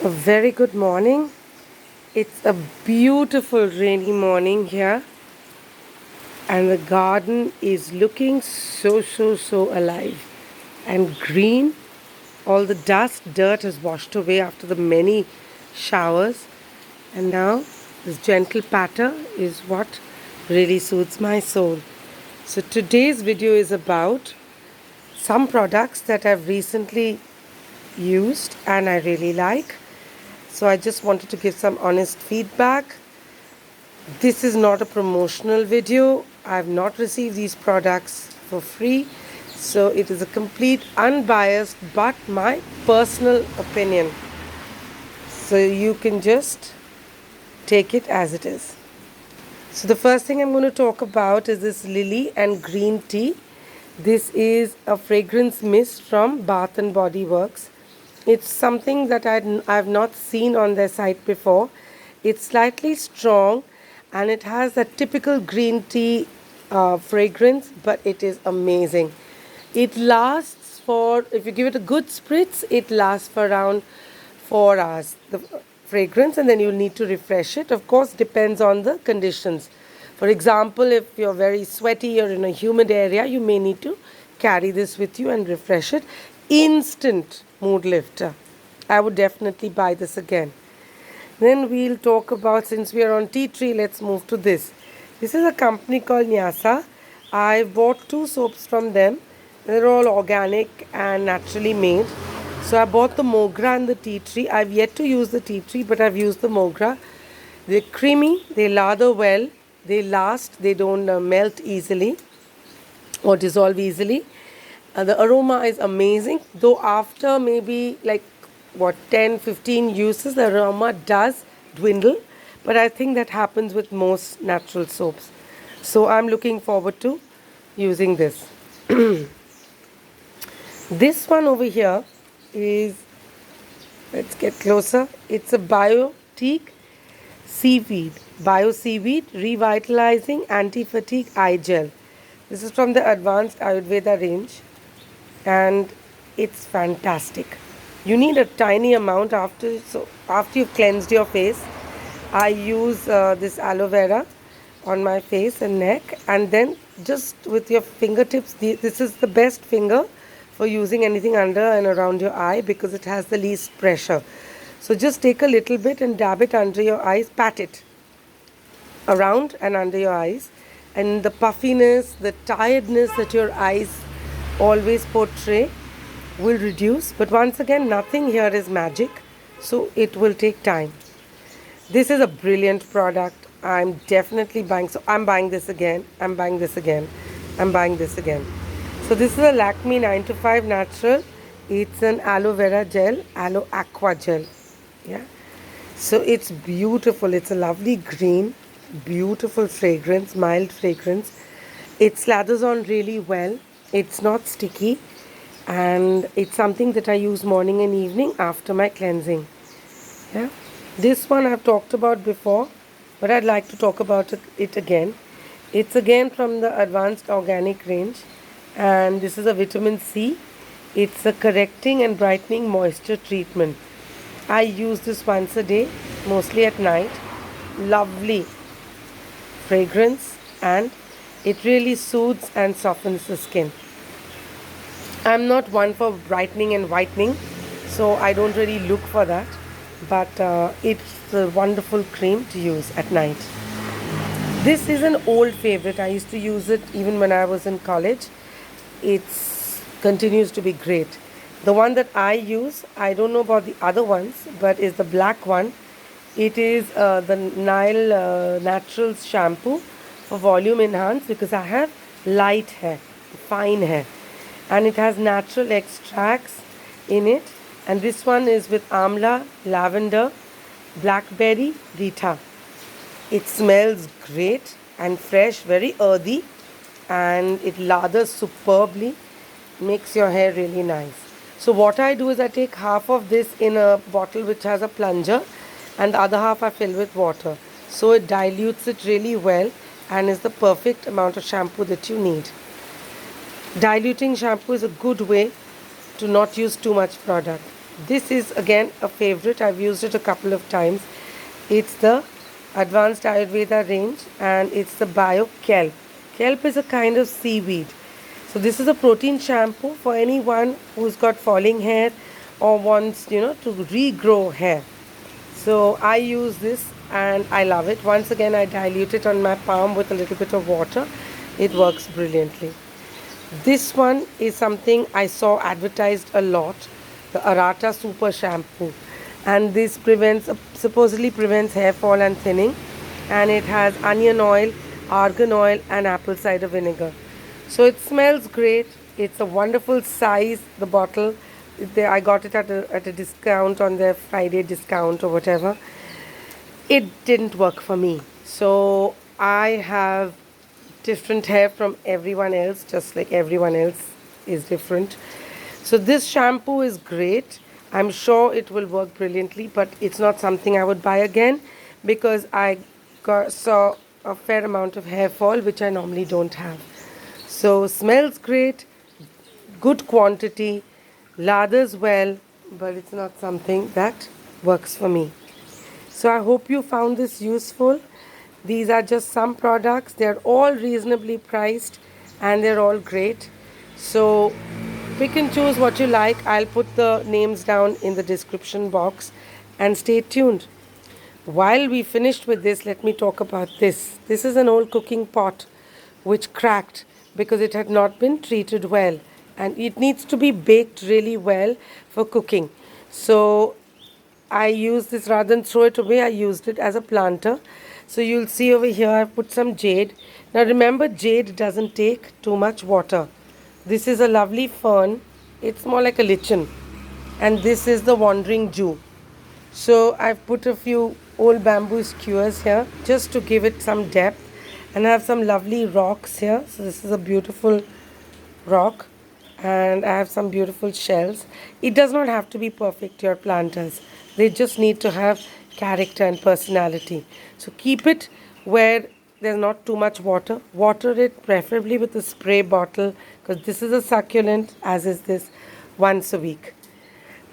A very good morning. It's a beautiful rainy morning here, and the garden is looking so alive and green. All the dirt has washed away after the many showers, and now this gentle patter is what really soothes my soul. So, today's video is about some products that I've recently used and I really like. So I just wanted to give some honest feedback. This is not a promotional video. I have not received these products for free. So it is a complete unbiased but my personal opinion. So you can just take it as it is. So the first thing I'm going to talk about is this lily and green tea. This is a fragrance mist from Bath and Body Works. It's something that I've not seen on their site before. It's slightly strong and it has a typical green tea fragrance, but it is amazing. It lasts for, if you give it a good spritz, it lasts for around 4 hours, the fragrance, and then you'll need to refresh it. Of course, depends on the conditions. For example, if you're very sweaty or in a humid area, you may need to carry this with you and refresh it. Instant mood lifter. I would definitely buy this again. Then we'll talk about, since we are on tea tree, let's move to this. This is a company called Nyasa. I bought 2 soaps from them. They're all organic and naturally made. So I bought the Mogra and the tea tree. I've yet to use the tea tree, but I've used the Mogra. They're creamy, they lather well, they last, they don't melt easily or dissolve easily. The aroma is amazing, though after maybe like 10-15 uses, the aroma does dwindle, but I think that happens with most natural soaps. So I'm looking forward to using this. This one over here is, let's get closer, it's a Biotique seaweed, bio seaweed revitalizing anti-fatigue eye gel. This is from the Advanced Ayurveda range and it's fantastic. You need a tiny amount after you've cleansed your face. I use this aloe vera on my face and neck, and then just with your fingertips, this is the best finger for using anything under and around your eye because it has the least pressure. So just take a little bit and dab it under your eyes, pat it around and under your eyes, and the puffiness, the tiredness that your eyes always portray will reduce. But once again, nothing here is magic, so it will take time. This is a brilliant product. I'm definitely buying. So I'm buying this again. I'm buying this again. I'm buying this again. So this is a Lakme 9 to 5 natural. It's an aloe vera gel, aloe aqua gel. Yeah. So it's beautiful. It's a lovely green, beautiful fragrance, mild fragrance. It slathers on really well. It's not sticky, and it's something that I use morning and evening after my cleansing. Yeah. This one I've talked about before, but I'd like to talk about it again. It's again from the Advanced Organic range, and this is a vitamin C. It's a correcting and brightening moisture treatment. I use this once a day, mostly at night. Lovely fragrance, and it really soothes and softens the skin. I'm not one for brightening and whitening, so I don't really look for that, but it's a wonderful cream to use at night. This is an old favorite. I used to use it even when I was in college. It continues to be great. The one that I use, I don't know about the other ones, but is the black one. It is the Nile Naturals shampoo for volume enhance because I have light hair, fine hair, and it has natural extracts in it. And this one is with amla, lavender, blackberry, rita. It smells great and fresh, very earthy, and it lathers superbly, makes your hair really nice. So what I do is I take half of this in a bottle which has a plunger, and the other half I fill with water. So it dilutes it really well and is the perfect amount of shampoo that you need. Diluting shampoo is a good way to not use too much product. This is again a favorite. I've used it a couple of times. It's the Advanced Ayurveda range and it's the Bio Kelp. Kelp is a kind of seaweed. So this is a protein shampoo for anyone who's got falling hair or wants, to regrow hair. So I use this and I love it. Once again, I dilute it on my palm with a little bit of water. It works brilliantly. This one is something I saw advertised a lot, the Arata Super Shampoo. And this supposedly prevents hair fall and thinning. And it has onion oil, argan oil, and apple cider vinegar. So it smells great. It's a wonderful size, the bottle. I got it at a discount on their Friday discount or whatever. It didn't work for me. So I have different hair from everyone else, just like everyone else is different. So this shampoo is great. I'm sure it will work brilliantly, but it's not something I would buy again because saw a fair amount of hair fall, which I normally don't have. So smells great, good quantity, lathers well, but it's not something that works for me. So I hope you found this useful. These are just some products. They're all reasonably priced and they're all great. So pick and choose what you like. I'll put the names down in the description box and stay tuned. While we finished with this, let me talk about this. This is an old cooking pot which cracked because it had not been treated well, and it needs to be baked really well for cooking. So I used this rather than throw it away. I used it as a planter. So you'll see over here I've put some jade. Now remember, jade doesn't take too much water. This is a lovely fern. It's more like a lichen. And this is the wandering Jew. So I've put a few old bamboo skewers here just to give it some depth. And I have some lovely rocks here. So this is a beautiful rock. And I have some beautiful shells. It does not have to be perfect, your planters. They just need to have character and personality. So keep it where there's not too much water. Water it preferably with a spray bottle because this is a succulent, as is this, once a week.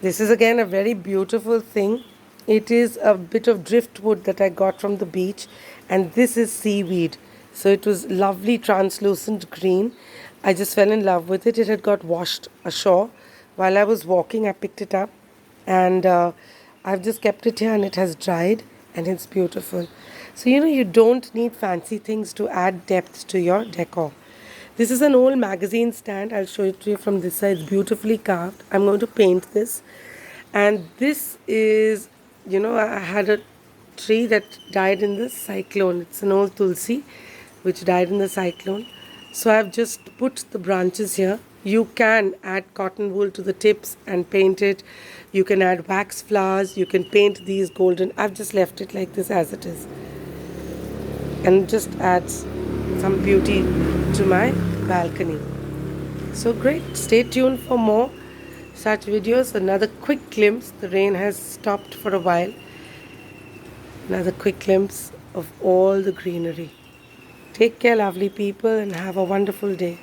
This is again a very beautiful thing. It is a bit of driftwood that I got from the beach, and this is seaweed. So it was lovely translucent green. I just fell in love with it. It had got washed ashore. While I was walking, I picked it up and I've just kept it here and it has dried and it's beautiful. So, you don't need fancy things to add depth to your decor. This is an old magazine stand. I'll show it to you from this side. It's beautifully carved. I'm going to paint this. And this is, I had a tree that died in the cyclone. It's an old tulsi which died in the cyclone. So I've just put the branches here. You can add cotton wool to the tips and paint it. You can add wax flowers. You can paint these golden. I've just left it like this as it is. And just adds some beauty to my balcony. So great. Stay tuned for more such videos. Another quick glimpse. The rain has stopped for a while. Another quick glimpse of all the greenery. Take care, lovely people, and have a wonderful day.